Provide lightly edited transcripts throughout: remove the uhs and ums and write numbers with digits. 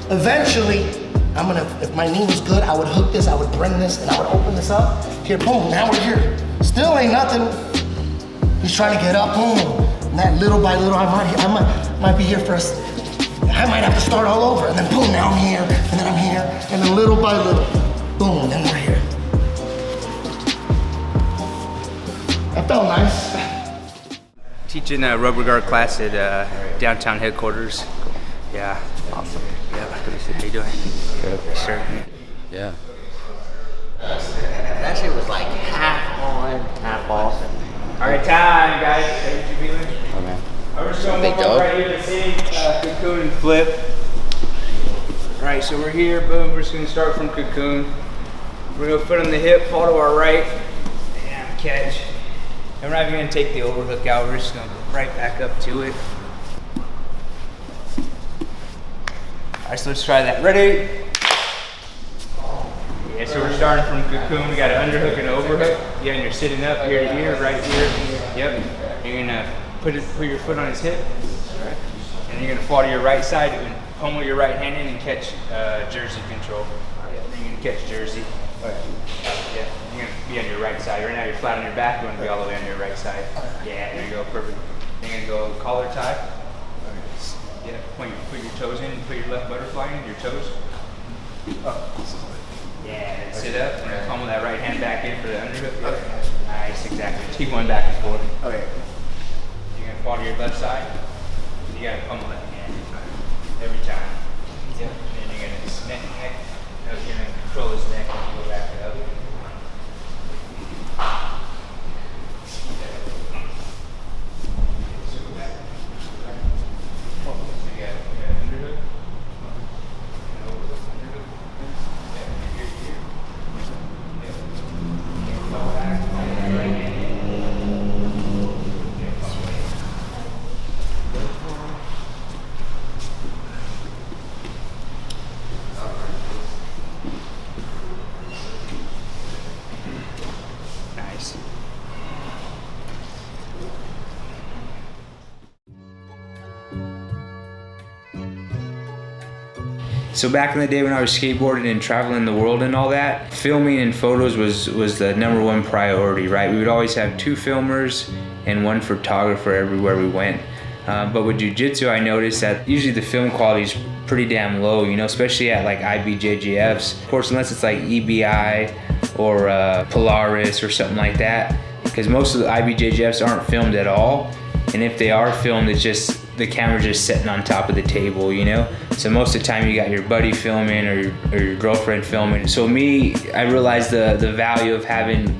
Eventually, if my knee was good, I would hook this, I would bring this, and I would open this up. Here, boom, now we're here. Still ain't nothing. He's trying to get up, boom. And that little by little, I might be here for us. I might have to start all over. And then boom, now I'm here, and then I'm here. And then little by little, boom, then we're here. That felt nice. Teaching a rubber guard class at downtown headquarters. Yeah. Awesome. Yeah. Good to see you. How you doing? Good. Sure. Yeah. That shit was like half on, half off. All right, time, guys. How you feeling? Oh man. I'm just showing Big one dog. right here. The same cocoon and flip. All right, so we're here. Boom. We're just gonna start from cocoon. We're gonna foot on the hip, fall to our right, and catch. And we're not even gonna take the overhook out. We're just gonna go right back up to it. All right, so let's try that. Ready? Yeah, so we're starting from cocoon. We got an underhook and an overhook. Yeah, and you're sitting up ear to ear, right here. Yep. You're gonna put your foot on his hip, right? And you're gonna fall to your right side and pummel your right hand in and catch jersey control. Yeah, then you're gonna catch jersey. Okay. Yeah, you're gonna be on your right side. Right now you're flat on your back. You wanna be all the way on your right side. Yeah, there you go, perfect. Then you're gonna go collar tie. Yeah, point your toes in, put your left butterfly in, your toes. Up. Yeah, and sit up, and pummel that right hand back in for the underhook. Okay. Nice, exactly. Just keep going back and forth. Okay. You're gonna fall to your left side, and you gotta pummel that hand every time. Yep. And then you're gonna neck. Now you're gonna control his neck and go back up. So back in the day when I was skateboarding and traveling the world and all that, filming and photos was the #1 priority, right? We would always have 2 filmers and 1 photographer everywhere we went. But with jiu-jitsu, I noticed that usually the film quality is pretty damn low, you know, especially at like IBJJFs. Of course, unless it's like EBI or Polaris or something like that, because most of the IBJJFs aren't filmed at all. And if they are filmed, it's just the camera's just sitting on top of the table, you know? So most of the time you got your buddy filming or your girlfriend filming. So me, I realized the value of having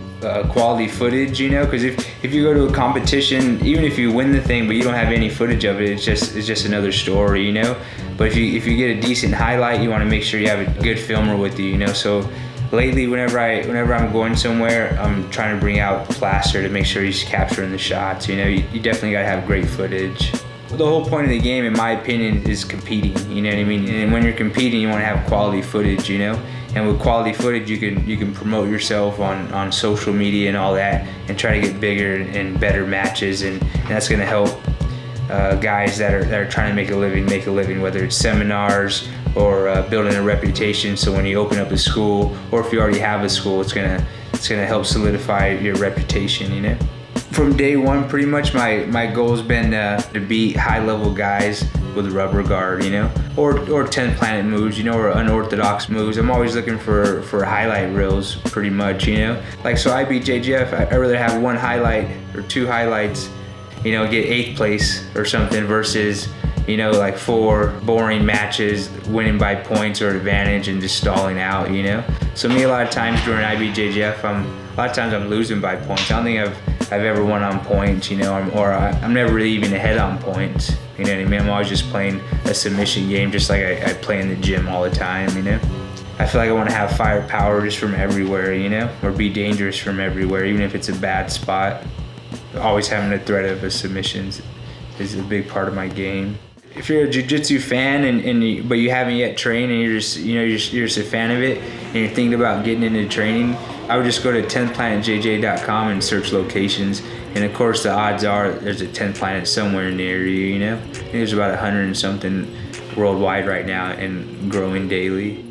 quality footage, you know? Because if you go to a competition, even if you win the thing, but you don't have any footage of it, it's just another story, you know? But if you get a decent highlight, you want to make sure you have a good filmer with you, you know? So lately, whenever I'm going somewhere, I'm trying to bring out Plaster to make sure he's capturing the shots, you know? You definitely gotta have great footage. The whole point of the game, in my opinion, is competing, you know what I mean? And when you're competing, you want to have quality footage, you know? And with quality footage, you can promote yourself on social media and all that, and try to get bigger and better matches, and that's going to help guys that are trying to make a living, whether it's seminars or building a reputation. So when you open up a school, or if you already have a school, it's gonna help solidify your reputation, you know? From day one, pretty much my goal's been to beat high-level guys with rubber guard, you know, or 10th planet moves, you know, or unorthodox moves. I'm always looking for highlight reels, pretty much, you know. Like, so IBJJF, I'd rather have 1 highlight or 2 highlights, you know, get 8th place or something, versus, you know, like 4 boring matches, winning by points or advantage and just stalling out, you know? So me, a lot of times during IBJJF, I'm losing by points. I don't think I've ever won on points, you know, I'm never really even ahead on points, you know what I mean? I'm always just playing a submission game just like I play in the gym all the time, you know? I feel like I want to have firepower just from everywhere, you know, or be dangerous from everywhere, even if it's a bad spot. Always having the threat of a submission is a big part of my game. If you're a jiu-jitsu fan but you haven't yet trained and you're just a fan of it and you're thinking about getting into training, I would just go to 10thplanetjj.com and search locations. And of course, the odds are there's a 10th Planet somewhere near you, you know? I think there's about 100 and something worldwide right now and growing daily.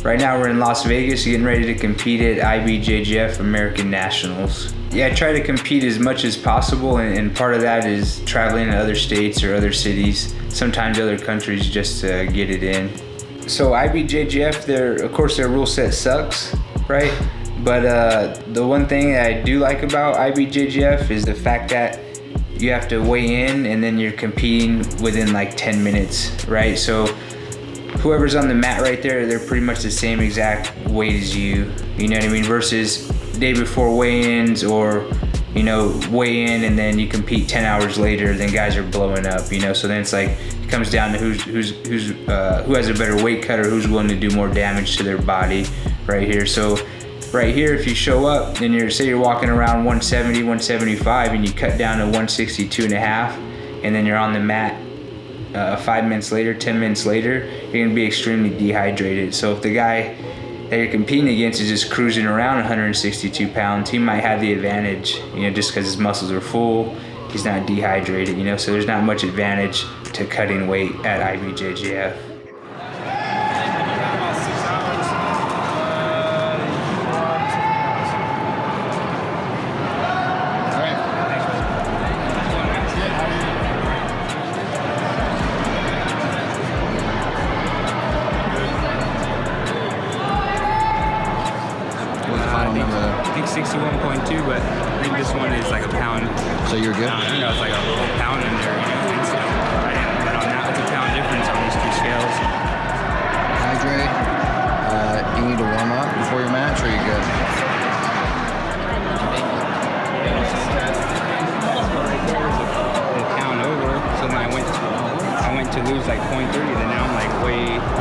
Right now we're in Las Vegas getting ready to compete at IBJJF American Nationals. Yeah, I try to compete as much as possible, and part of that is traveling to other states or other cities, sometimes other countries, just to get it in. So IBJJF, of course their rule set sucks, right? But the one thing that I do like about IBJJF is the fact that you have to weigh in and then you're competing within like 10 minutes, right? So whoever's on the mat right there, they're pretty much the same exact weight as you. You know what I mean? Versus day before weigh-ins, or you know, weigh in and then you compete 10 hours later, then guys are blowing up. You know, so then it's like it comes down to who has a better weight cut or who's willing to do more damage to their body right here. So right here, if you show up and say you're walking around 170, 175, and you cut down to 162 and a half, and then you're on the mat 5 minutes later, 10 minutes later, you're gonna be extremely dehydrated. So if the guy that you're competing against is just cruising around 162 pounds, he might have the advantage, you know, just because his muscles are full, he's not dehydrated, you know, so there's not much advantage to cutting weight at IBJJF. I think 61.2, but I think this one is like a pound. So you're good? You know, it's like a whole pound in there. You know, and so but on that, it's a pound difference on these two scales. Hydrate. Do you need to warm up before your match, or are you good? A pound over. So then I went to lose like 0.30. Then now I'm like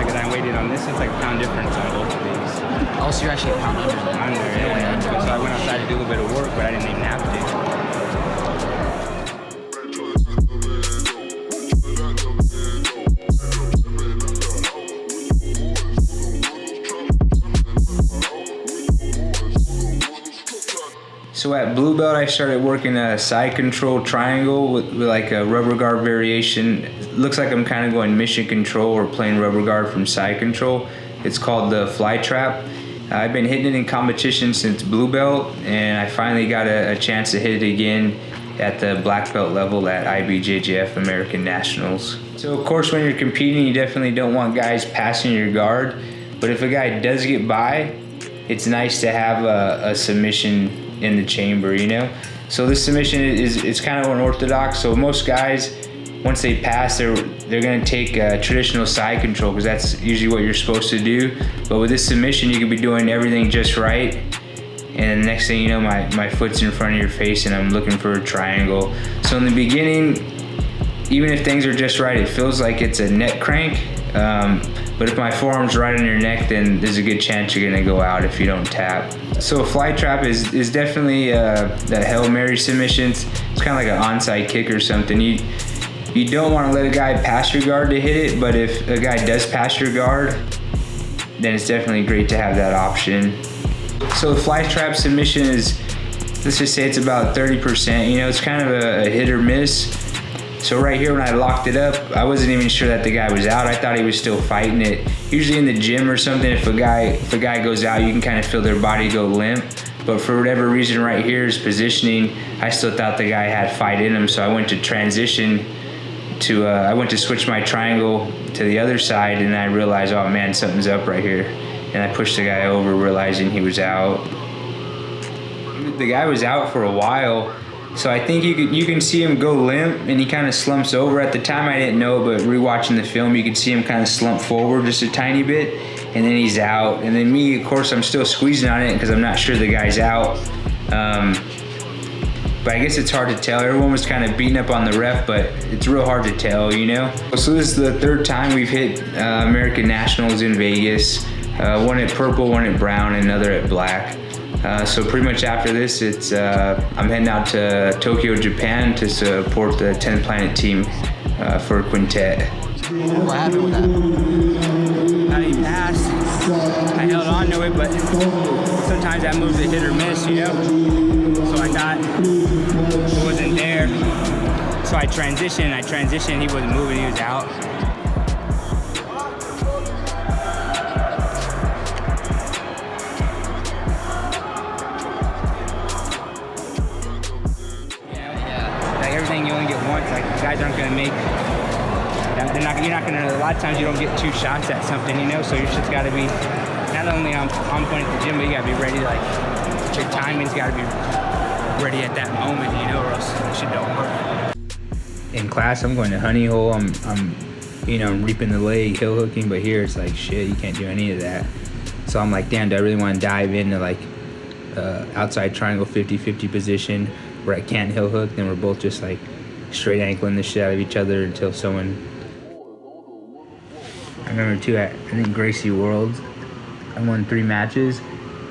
I waited on this. It's like a pound difference on both of these. Oh, so you're actually a pound under. Under, yeah. So I went outside to do a little bit of work, but I didn't even have to. So at blue belt, I started working a side control triangle with like a rubber guard variation. It looks like I'm kind of going mission control or playing rubber guard from side control. It's called the fly trap. I've been hitting it in competition since blue belt, and I finally got a chance to hit it again at the black belt level at IBJJF American Nationals. So of course, when you're competing, you definitely don't want guys passing your guard, but if a guy does get by, it's nice to have a submission in the chamber, you know? So this submission it's kind of unorthodox. So most guys, once they pass, they're gonna take traditional side control, because that's usually what you're supposed to do. But with this submission, you could be doing everything just right, and the next thing you know, my foot's in front of your face and I'm looking for a triangle. So in the beginning, even if things are just right, it feels like it's a neck crank. But if my forearm's right on your neck, then there's a good chance you're gonna go out if you don't tap. So a fly trap is definitely that Hail Mary submissions. It's kind of like an onside kick or something. You don't want to let a guy pass your guard to hit it, but if a guy does pass your guard, then it's definitely great to have that option. So the fly trap submission is, let's just say it's about 30%. You know, it's kind of a hit or miss. So right here, when I locked it up, I wasn't even sure that the guy was out. I thought he was still fighting it. Usually in the gym or something, if a guy goes out, you can kind of feel their body go limp. But for whatever reason right here is positioning, I still thought the guy had fight in him. So I went to transition to, I went to switch my triangle to the other side, and I realized, oh man, something's up right here. And I pushed the guy over, realizing he was out. the guy was out for a while. So I think you can see him go limp, and he kind of slumps over. At the time I didn't know, but rewatching the film, you could see him kind of slump forward just a tiny bit, and then he's out. And then me, of course, I'm still squeezing on it because I'm not sure the guy's out. But I guess it's hard to tell. Everyone was kind of beating up on the ref, but it's real hard to tell, you know? So this is the third time we've hit American Nationals in Vegas. One at purple, one at brown, and another at black. So pretty much after this, it's I'm heading out to Tokyo, Japan to support the 10 Planet team for quintet. What happened with that? He passed. I held on to it, but sometimes that move's a hit or miss, you know? So I thought it wasn't there. So I transitioned, he wasn't moving, he was out. Like everything you only get once, like guys aren't gonna make, you're not gonna, a lot of times you don't get 2 shots at something, you know, so you just gotta be, not only on point at the gym, but you gotta be ready, like, your timing's gotta be ready at that moment, you know, or else it shit don't work. In class, I'm going to honey hole, I'm reaping the leg, heel hooking, but here it's like, shit, you can't do any of that. So I'm like, damn, do I really want to dive into like outside triangle 50-50 position where I can't heel hook? Then we're both just like straight ankling the shit out of each other until someone. I remember too, I think Gracie Worlds, I won 3 matches,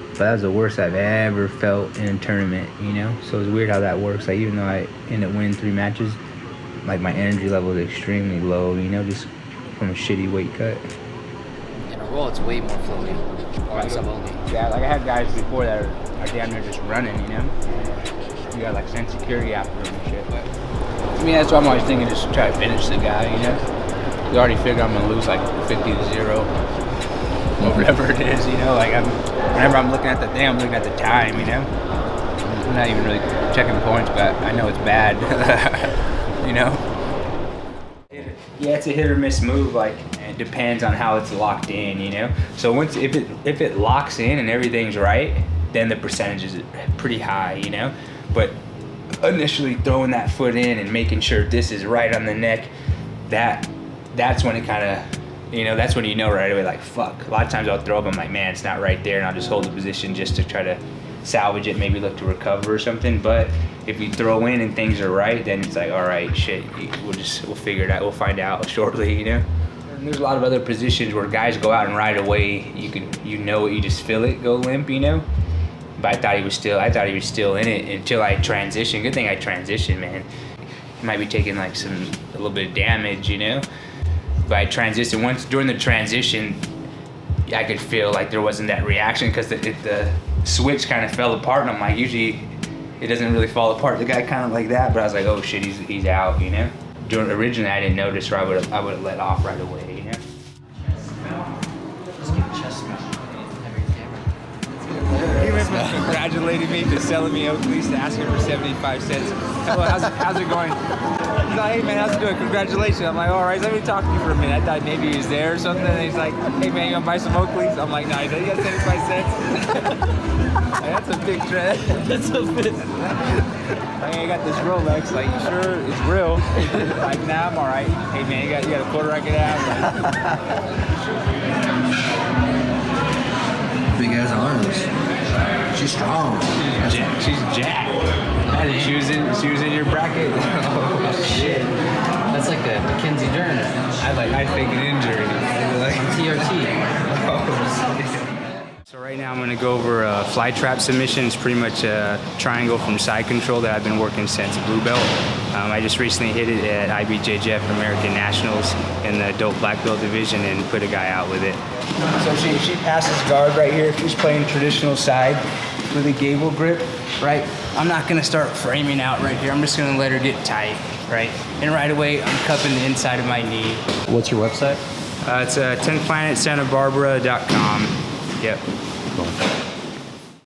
but that was the worst I've ever felt in a tournament, you know? So it's weird how that works. Like, even though I ended up winning 3 matches, like my energy level is extremely low, you know, just from a shitty weight cut. In a roll, it's way more floaty. Or on sub only. Yeah, like I had guys before that are damn near just running, you know? You got like sense security after them and shit, but I mean, that's what I'm always thinking, just try to finish the guy, you know? You already figure I'm gonna lose like 50-0, or whatever it is, you know? Like whenever I'm looking at the thing, I'm looking at the time, you know? I'm not even really checking points, but I know it's bad, you know? Yeah, it's a hit or miss move. Like, it depends on how it's locked in, you know. So if it locks in and everything's right, then the percentage is pretty high, you know. But initially throwing that foot in and making sure this is right on the neck, that's when it kind of, you know, that's when you know right away, like, fuck. A lot of times I'll throw up, I'm like, man, it's not right there, and I'll just hold the position just to try to salvage it, maybe look to recover or something. But if you throw in and things are right, then it's like, all right, shit, we'll figure it out, we'll find out shortly, you know. And there's a lot of other positions where guys go out and right away, you just feel it go limp, you know. But I thought he was still in it until I transitioned. Good thing I transitioned, man. He might be taking like a little bit of damage, you know. But I transitioned. Once during the transition, I could feel like there wasn't that reaction because the switch kind of fell apart, and I'm like, usually it doesn't really fall apart. The guy kind of like that, but I was like, oh shit, he's out, you know. Originally, I didn't notice, or I would have let off right away, you know. He went from congratulating me to selling me Oakleys to asking for 75 cents. Hello, how's it going? He's like, hey man, how's it doing? Congratulations. I'm like, all right, let me talk to you for a minute. I thought maybe he was there or something. And he's like, hey man, you wanna buy some Oakleys? I'm like, no. He's like, you got 75 cents? Like, that's a big trend. That's a bit. Like, I got this Rolex. Like, you sure it's real? Like, nah, I'm all right. Hey man, you got a quarter I could have? Like, Big ass arms. She's strong. She's jacked. She was in your bracket. Oh shit. That's like a Mackenzie Dern. I fake an injury. TRT. So right now I'm going to go over a fly trap submission. It's pretty much a triangle from side control that I've been working since blue belt. I just recently hit it at IBJJF American Nationals in the adult black belt division and put a guy out with it. So if she passes guard right here, if she's playing traditional side with a gable grip, right? I'm not going to start framing out right here. I'm just going to let her get tight, right? And right away, I'm cupping the inside of my knee. What's your website? It's 10planetsantabarbara.com. Yep. Cool.